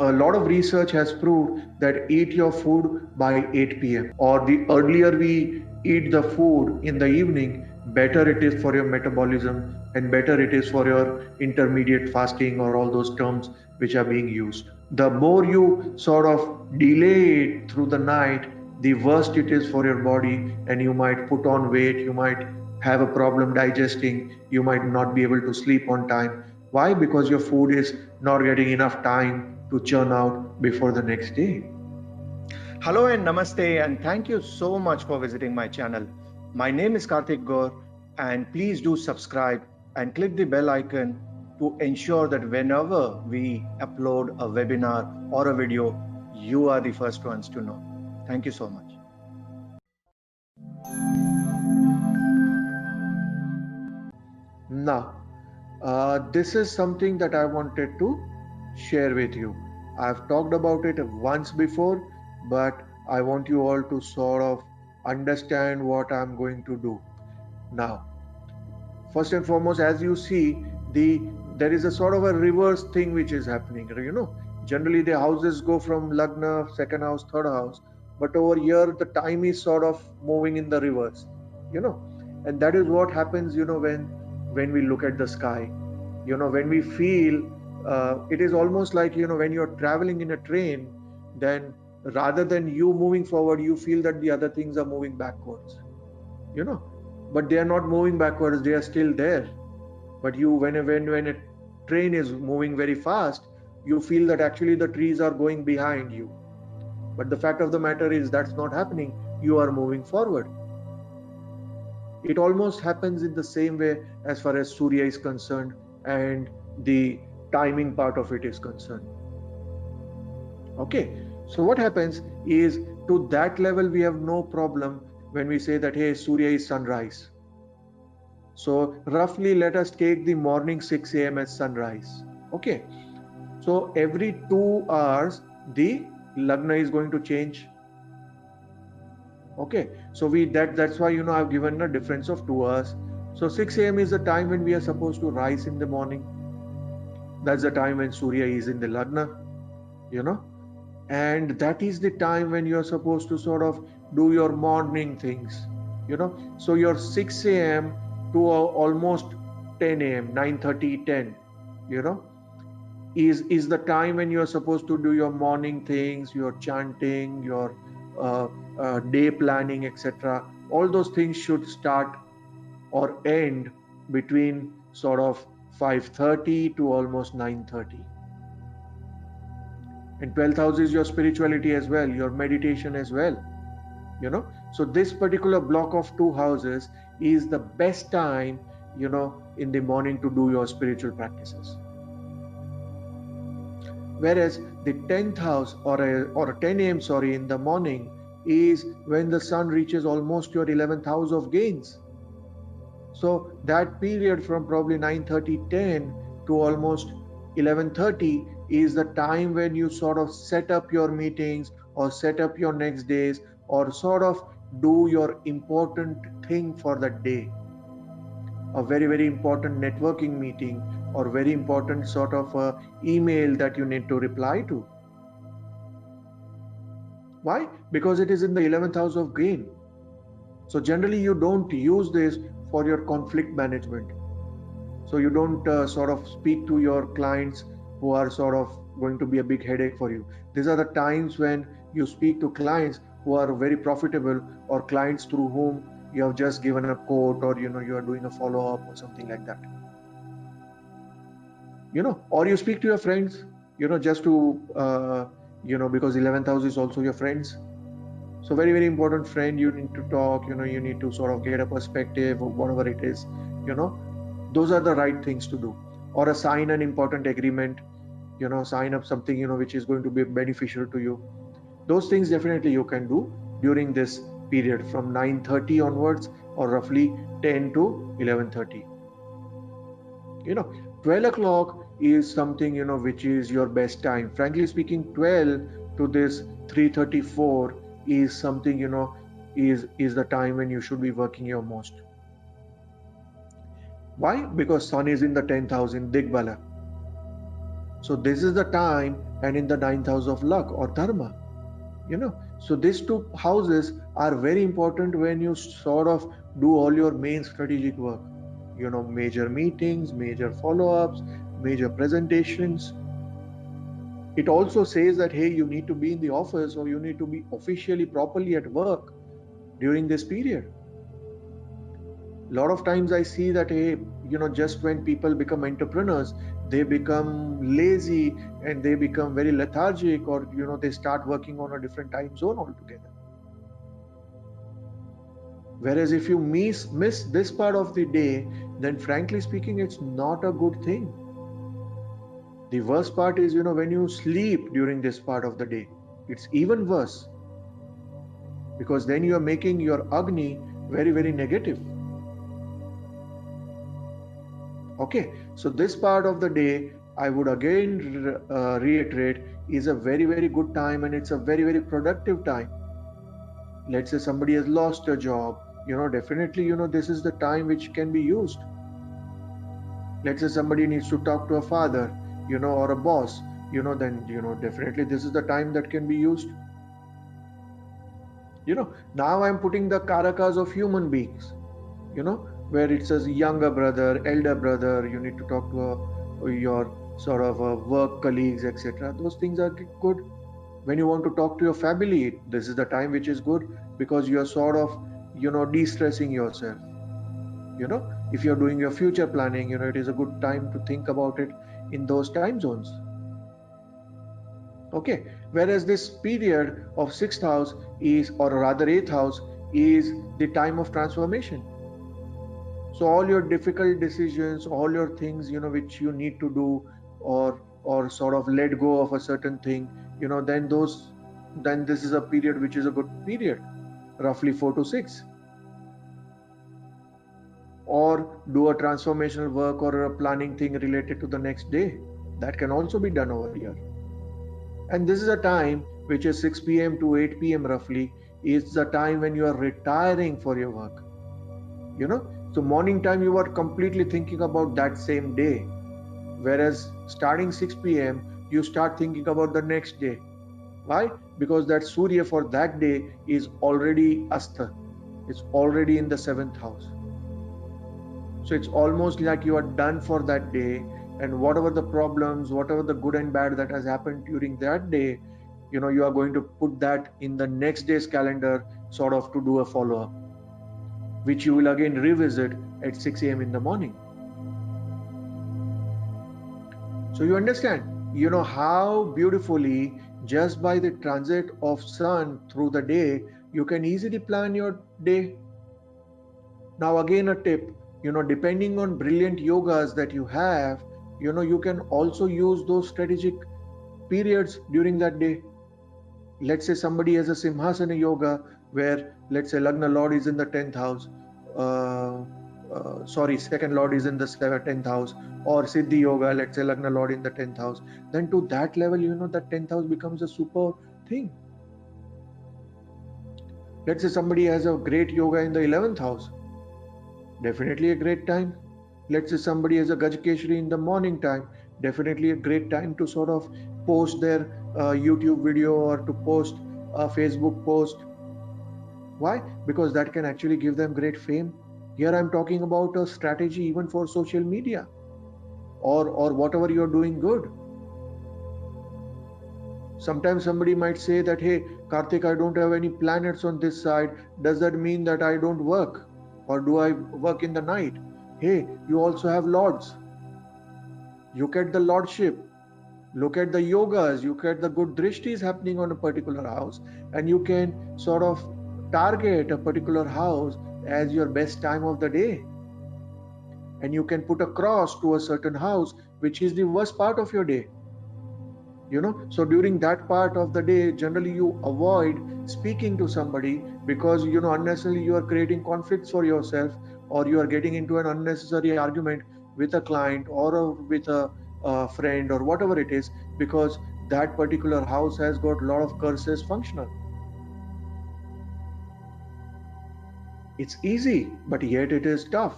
A lot of research has proved that eat your food by 8 p.m. or the earlier we eat the food in the evening, better it is for your metabolism and better it is for your intermediate fasting or all those terms which are being used. The more you sort of delay it through the night, the worse it is for your body, and you might put on weight, you might have a problem digesting, you might not be able to sleep on time. Why? Because your food is not getting enough time to churn out before the next day. Hello and namaste, and thank you so much for visiting my channel. My name is Karthik Gaur, and please do subscribe and click the bell icon to ensure that whenever we upload a webinar or a video, you are the first ones to know. Thank you so much. Now, this is something that I wanted to share with you. I've talked about it once before, but I want you all to sort of understand what I'm going to do now. First and foremost, as you see, there is a sort of a reverse thing which is happening. Generally the houses go from Lagna, second house, third house, but over here the time is sort of moving in the reverse. And that is what happens. When we look at the sky, when we feel, it is almost like when you're traveling in a train, then rather than you moving forward, you feel that the other things are moving backwards. But they are not moving backwards, they are still there. But when a train is moving very fast, you feel that actually the trees are going behind you. But the fact of the matter is that's not happening. You are moving forward. It almost happens in the same way as far as Surya is concerned and the timing part of it is concerned. Okay, so what happens is, to that level we have no problem when we say that, hey, Surya is sunrise. So roughly let us take the morning 6 a.m. as sunrise. Okay, so every 2 hours the Lagna is going to change. Okay, so that's why I've given a difference of 2 hours. So 6 a.m. is the time when we are supposed to rise in the morning. That's the time when Surya is in the Lagna, and that is the time when you're supposed to sort of do your morning things. So your 6 a.m. to almost 10 a.m., 9:30, 10, is the time when you're supposed to do your morning things, your chanting, your day planning, etc. All those things should start or end between sort of 5:30 to almost 9:30. And 12th house is your spirituality as well, your meditation as well. So this particular block of 2 houses is the best time in the morning to do your spiritual practices. Whereas the 10th house or 10 a.m. in the morning is when the sun reaches almost your 11th house of gains. So that period from probably 9:30, 10 to almost 11:30 is the time when you sort of set up your meetings or set up your next days or sort of do your important thing for that day. A very, very important networking meeting or very important sort of email that you need to reply to. Why? Because it is in the 11th house of gain. So generally you don't use this for your conflict management. So you don't sort of speak to your clients who are sort of going to be a big headache for you. These are the times when you speak to clients who are very profitable, or clients through whom you have just given a quote, or you are doing a follow-up or something like that. Or you speak to your friends, just to because 11th house is also your friends. So very, very important friend, you need to talk, you need to sort of get a perspective of whatever it is, those are the right things to do. Or sign an important agreement, sign up something, which is going to be beneficial to you. Those things definitely you can do during this period from 9:30 onwards, or roughly 10 to 11:30. 12 o'clock is something, which is your best time. Frankly speaking, 12 to this 3:34 is something, is the time when you should be working your most. Why? Because sun is in the 10th house in Digbala. So this is the time, and in the ninth house of luck or dharma, so these two houses are very important when you sort of do all your main strategic work, major meetings, major follow-ups, major presentations. It also says that, hey, you need to be in the office, or you need to be officially properly at work during this period. A lot of times I see that, hey, just when people become entrepreneurs, they become lazy and they become very lethargic, or they start working on a different time zone altogether. Whereas if you miss this part of the day, then frankly speaking, it's not a good thing. The worst part is, when you sleep during this part of the day, it's even worse, because then you are making your Agni very, very negative. Okay, so this part of the day, I would again reiterate, is a very, very good time, and it's a very, very productive time. Let's say somebody has lost a job, definitely, this is the time which can be used. Let's say somebody needs to talk to a father, or a boss, then, definitely this is the time that can be used. Now I'm putting the karakas of human beings, where it says younger brother, elder brother, you need to talk to your sort of work colleagues, etc. Those things are good. When you want to talk to your family, this is the time which is good, because you are sort of, de-stressing yourself. If you're doing your future planning, it is a good time to think about it in those time zones. Okay, whereas this period of 6th house is, or rather 8th house, is the time of transformation. So all your difficult decisions, all your things, which you need to do, or sort of let go of a certain thing, then this is a period which is a good period, roughly 4 to 6. Or do a transformational work or a planning thing related to the next day. That can also be done over here. And this is a time which is 6 p.m. to 8 p.m. roughly, is the time when you are retiring for your work. So morning time, you are completely thinking about that same day. Whereas starting 6 p.m., you start thinking about the next day. Why? Because that Surya for that day is already Astha. It's already in the 7th house. So it's almost like you are done for that day, and whatever the problems, whatever the good and bad that has happened during that day, you are going to put that in the next day's calendar, sort of to do a follow-up, which you will again revisit at 6 a.m. in the morning. So you understand, how beautifully, just by the transit of sun through the day, you can easily plan your day. Now again, a tip, depending on brilliant yogas that you have, you can also use those strategic periods during that day. Let's say somebody has a Simhasana yoga, where, let's say, Lagna Lord is in the 10th house, second Lord is in the 10th house, or Siddhi yoga, let's say Lagna Lord in the 10th house. Then to that level, that 10th house becomes a super thing. Let's say somebody has a great yoga in the 11th house, definitely a great time. Let's say somebody has a Gajkeshri in the morning time, definitely a great time to sort of post their YouTube video, or to post a Facebook post. Why? Because that can actually give them great fame. Here I'm talking about a strategy even for social media, or whatever you're doing good. Sometimes somebody might say that, hey, Karthik, I don't have any planets on this side. Does that mean that I don't work? Or do I work in the night? Hey, you also have lords. Look at the lordship. Look at the yogas. Look at the good drishtis happening on a particular house. And you can sort of target a particular house as your best time of the day. And you can put a cross to a certain house, which is the worst part of your day. So during that part of the day, generally you avoid speaking to somebody, because unnecessarily you are creating conflicts for yourself, or you are getting into an unnecessary argument with a client, or with a friend, or whatever it is, because that particular house has got a lot of curses functional. It's easy, but yet it is tough.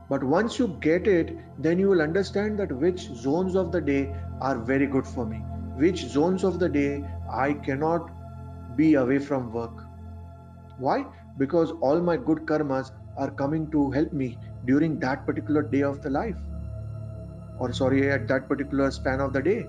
But once you get it, then you will understand that which zones of the day are very good for me, which zones of the day I cannot be away from work. Why? Because all my good karmas are coming to help me during that particular day of the life, or sorry, at that particular span of the day.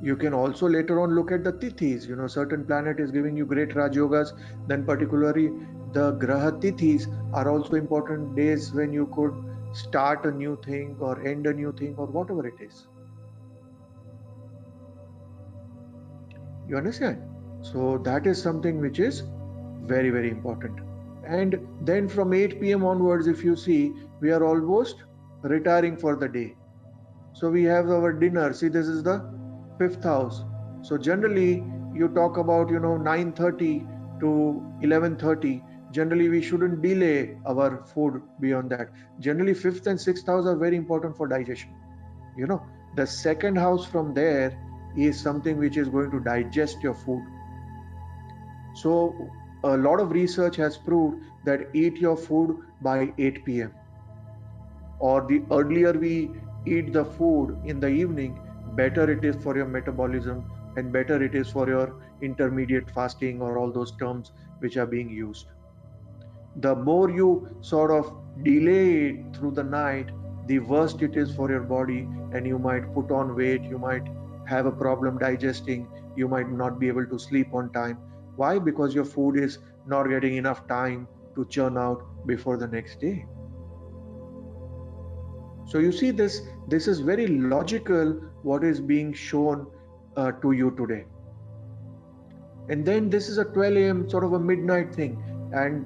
You can also later on look at the tithis. Certain planet is giving you great Raj Yogas, then particularly the Graha tithis are also important days when you could start a new thing or end a new thing or whatever it is. You understand? So that is something which is very, very important. And then from 8 p.m. onwards, if you see, we are almost retiring for the day. So we have our dinner. See, this is the 5th house. So generally you talk about 9:30 to 11:30. Generally we shouldn't delay our food beyond that. Generally 5th and 6th house are very important for digestion. The 2nd house from there is something which is going to digest your food. So a lot of research has proved that eat your food by 8 p.m. or the earlier we eat the food in the evening, better it is for your metabolism and better it is for your intermediate fasting or all those terms which are being used. The more you sort of delay it through the night, the worse it is for your body, and you might put on weight, you might have a problem digesting, you might not be able to sleep on time. Why? Because your food is not getting enough time to churn out before the next day. So you see, this is very logical what is being shown to you today. And then this is a 12 a.m. sort of a midnight thing, and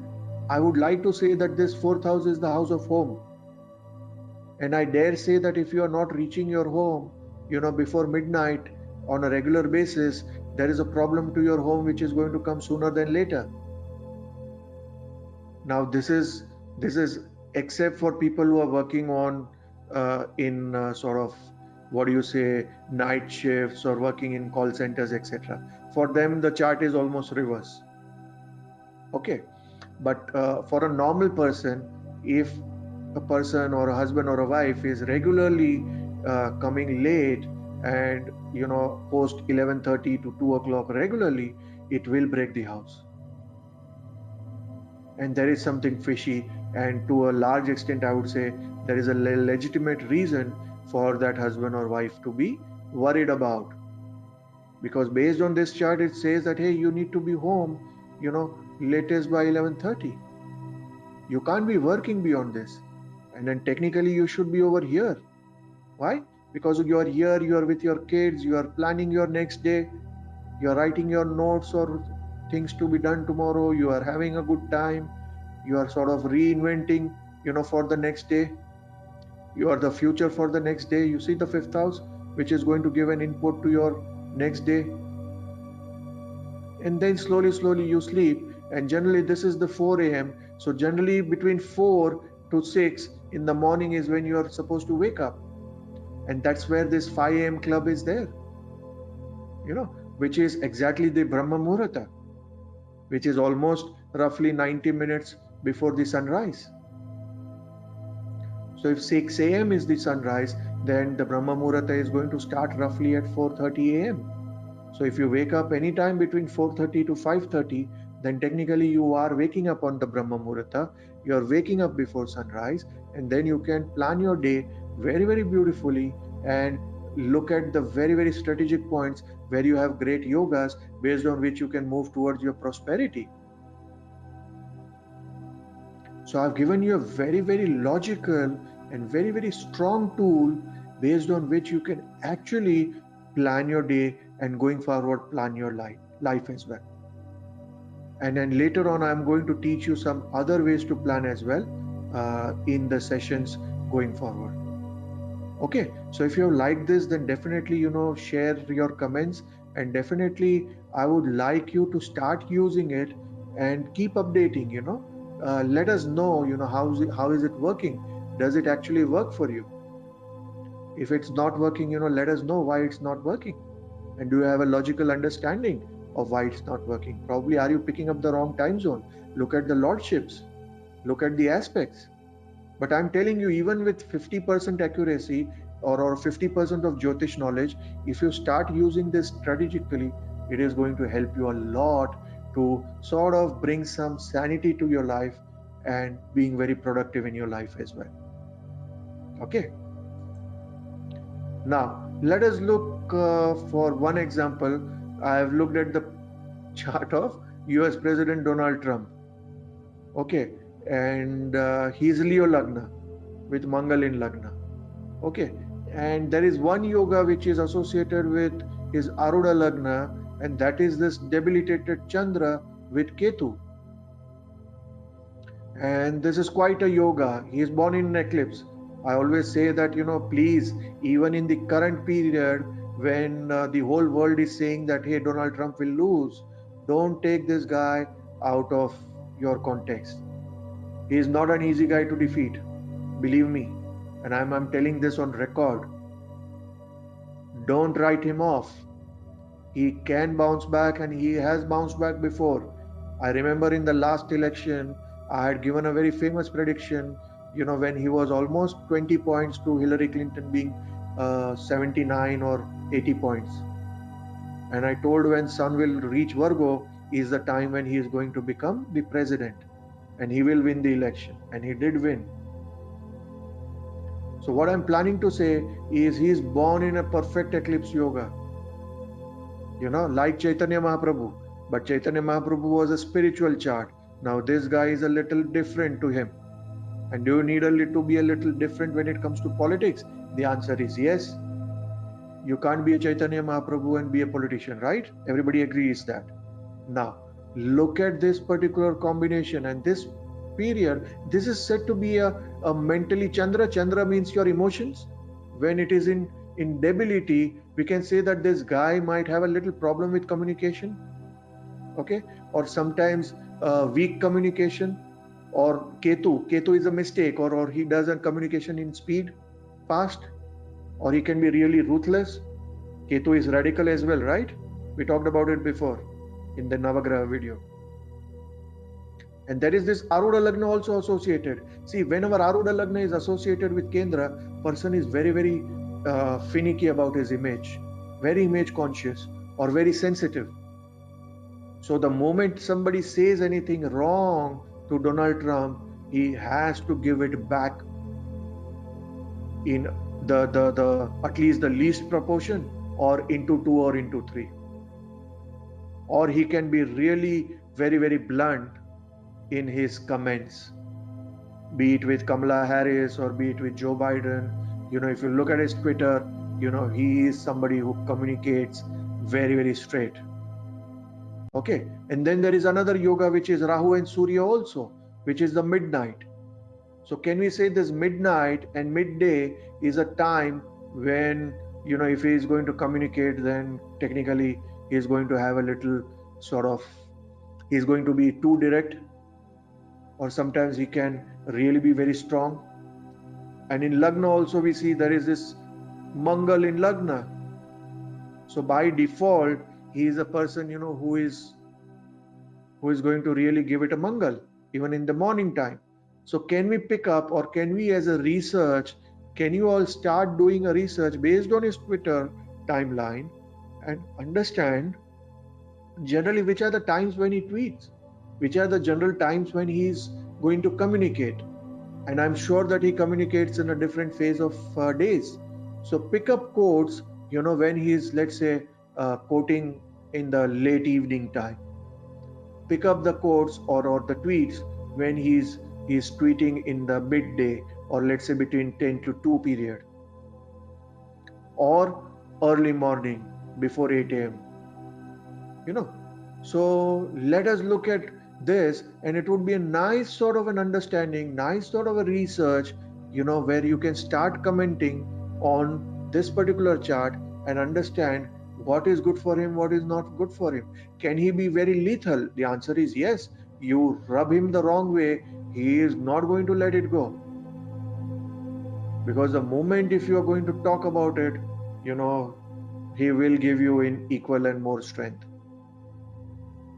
I would like to say that this 4th house is the house of home. And I dare say that if you are not reaching your home before midnight on a regular basis, there is a problem to your home which is going to come sooner than later. Now this is except for people who are working on in sort of night shifts or working in call centers, etc. For them the chart is almost reverse. Okay, but for a normal person, if a person or a husband or a wife is regularly coming late and post 11:30 to 2 o'clock regularly, it will break the house. And there is something fishy, and to a large extent I would say there is a legitimate reason for that husband or wife to be worried about, because based on this chart it says that, hey, you need to be home latest by 11:30. You can't be working beyond this, and then technically you should be over here. Why? Because you are here, you are with your kids, you are planning your next day, you are writing your notes or things to be done tomorrow, you are having a good time, you are sort of reinventing for the next day, you are the future for the next day. You see the 5th house, which is going to give an input to your next day. And then slowly you sleep, and generally this is the 4 a.m. So generally between 4 to 6 in the morning is when you are supposed to wake up, and that's where this 5 a.m. club is there, which is exactly the Brahma Muhurta, which is almost roughly 90 minutes before the sunrise. So if 6 a.m. is the sunrise, then the Brahma Muhurta is going to start roughly at 4:30 a.m. So if you wake up anytime between 4:30 to 5:30, then technically you are waking up on the Brahma Muhurta, you are waking up before sunrise, and then you can plan your day very, very beautifully and look at the very, very strategic points where you have great yogas based on which you can move towards your prosperity. So I've given you a very, very logical and very, very strong tool based on which you can actually plan your day and going forward plan your life as well. And then later on I'm going to teach you some other ways to plan as well in the sessions going forward. Okay, so if you have liked this, then definitely share your comments, and definitely I would like you to start using it and keep updating. Let us know how is it working. Does it actually work for you? If it's not working, let us know why it's not working, and do you have a logical understanding of why it's not working? Probably are you picking up the wrong time zone? Look at the lordships. look at the aspects. But I'm telling you, even with 50% accuracy or 50% of Jyotish knowledge, if you start using this strategically, it is going to help you a lot to sort of bring some sanity to your life and being very productive in your life as well. Okay. Now, let us look for one example. I have looked at the chart of US President Donald Trump. Okay. And he's Leo Lagna with Mangal in Lagna. Okay. And there is one yoga which is associated with his Arudha Lagna, and that is this debilitated Chandra with Ketu. And this is quite a yoga. He is born in an eclipse. I always say that, please, even in the current period when the whole world is saying that, hey, Donald Trump will lose, don't take this guy out of your context. He is not an easy guy to defeat. Believe me. And I'm telling this on record. Don't write him off. He can bounce back, and he has bounced back before. I remember in the last election, I had given a very famous prediction, when he was almost 20 points to Hillary Clinton being 79 or 80 points. And I told when Sun will reach Virgo is the time when he is going to become the president and he will win the election. And he did win. So what I'm planning to say is he is born in a perfect eclipse yoga. Like Chaitanya Mahaprabhu. But Chaitanya Mahaprabhu was a spiritual chart. Now this guy is a little different to him. And do you need to be a little different when it comes to politics? The answer is yes. You can't be a Chaitanya Mahaprabhu and be a politician, right? Everybody agrees that. Now, look at this particular combination and this period. This is said to be a mentally Chandra. Chandra means your emotions. When it is in debility, we can say that this guy might have a little problem with communication. Okay? Or sometimes weak communication. Or Ketu is a mistake, or he does a communication in speed, fast, or he can be really ruthless. Ketu is radical as well, right? We talked about it before in the Navagraha video. And there is this Arudha Lagna also associated. See, whenever Arudha Lagna is associated with Kendra, person is very, very finicky about his image, very image conscious or very sensitive. So the moment somebody says anything wrong to Donald Trump, he has to give it back in the at least the least proportion, or into 2 or into 3. Or he can be really very, very blunt in his comments, be it with Kamala Harris or be it with Joe Biden. If you look at his Twitter, he is somebody who communicates very, very straight. Okay, and then there is another yoga which is Rahu and Surya also, which is the midnight. So can we say this midnight and midday is a time when, if he is going to communicate, then technically he is going to have a little he is going to be too direct, or sometimes he can really be very strong. And in Lagna also we see there is this Mangal in Lagna. So by default, he is a person, who is going to really give it a Mangal, even in the morning time. So can we pick up, or can we as a research, can you all start doing a research based on his Twitter timeline and understand generally which are the times when he tweets, which are the general times when he is going to communicate. And I'm sure that he communicates in a different phase of days. So pick up quotes, when he is, let's say, quoting in the late evening time. Pick up the quotes or the tweets when he's tweeting in the midday, or let's say between 10 to 2 period, or early morning before 8 a.m. So let us look at this, and it would be a nice sort of an understanding, nice sort of a research, where you can start commenting on this particular chart and understand what is good for him, what is not good for him. Can he be very lethal? The answer is yes. You rub him the wrong way, he is not going to let it go. Because the moment if you are going to talk about it, he will give you in equal and more strength.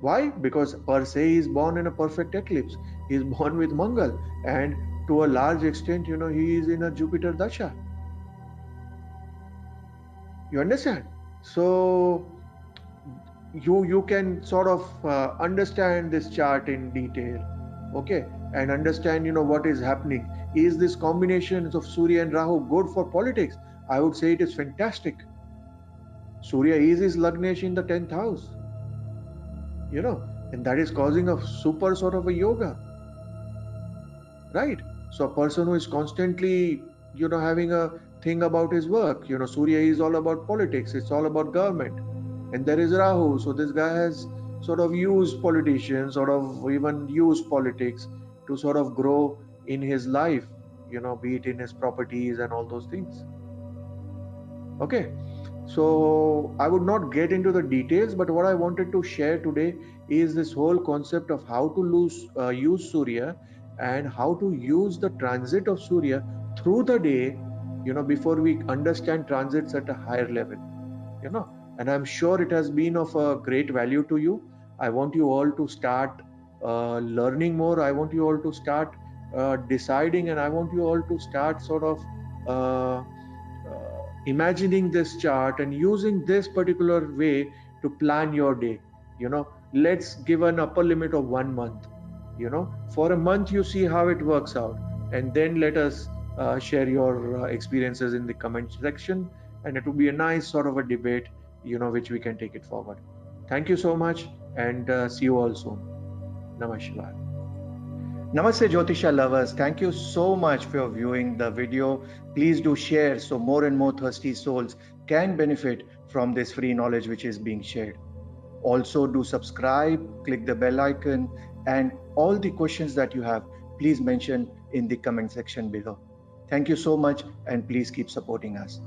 Why? Because per se he is born in a perfect eclipse. He is born with Mangal, and to a large extent, he is in a Jupiter Dasha. You understand? So you can sort of understand this chart in detail, okay, and understand what is happening. Is this combinations of Surya and Rahu good for politics? I would say it is fantastic. Surya is his Lagnesh in the 10th house, and that is causing a super sort of a yoga, right? So a person who is constantly having a thing about his work, Surya is all about politics, it's all about government, and there is Rahu. So this guy has sort of used politicians, sort of even used politics to sort of grow in his life, be it in his properties and all those things. Okay, so I would not get into the details, but what I wanted to share today is this whole concept of how to use Surya and how to use the transit of Surya through the day, before we understand transits at a higher level, and I'm sure it has been of a great value to you. I want you all to start learning more. I want you all to start deciding, and I want you all to start sort of imagining this chart and using this particular way to plan your day. Let's give an upper limit of 1 month. For a month you see how it works out, and then let us share your experiences in the comment section, and it will be a nice sort of a debate, which we can take it forward. Thank you so much, and see you all soon. Namah Shivaya. Namaste Jyotisha lovers, thank you so much for viewing the video. Please do share so more and more thirsty souls can benefit from this free knowledge which is being shared. Also do subscribe, click the bell icon, and all the questions that you have, please mention in the comment section below. Thank you so much, and please keep supporting us.